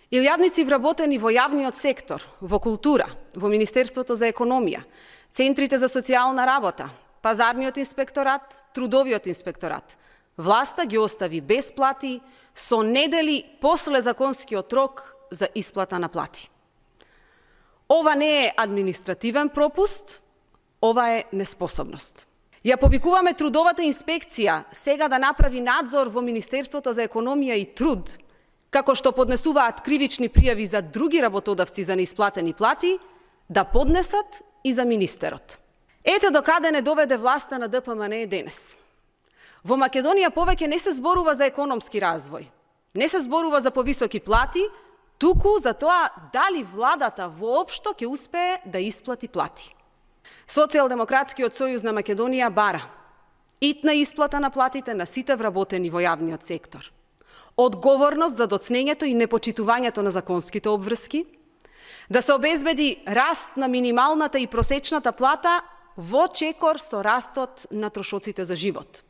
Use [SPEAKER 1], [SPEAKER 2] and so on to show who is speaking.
[SPEAKER 1] Илјадници вработени во јавниот сектор, во култура, во Министерството за економија, центрите за социјална работа, пазарниот инспекторат, трудовиот инспекторат. Власта ги остави без плати, со недели после законскиот рок за исплата на плати. Ова не е административен пропуст, ова е неспособност. Ја повикуваме трудовата инспекција сега да направи надзор во Министерството за економија и труд, како што поднесуваат кривични пријави за други работодавци за неисплатени плати, да поднесат и за министерот. Ете до каде не доведе власта на ДПМН денес. Во Македонија повеќе не се зборува за економски развој, не се зборува за повисоки плати, туку за тоа дали владата воопшто ќе успее да исплати плати. Социјалдемократскиот сојуз на Македонија бара итна исплата на платите на сите вработени во јавниот сектор, одговорност за доцнењето и непочитувањето на законските обврски, да се обезбеди раст на минималната и просечната плата во чекор со растот на трошоците за живот.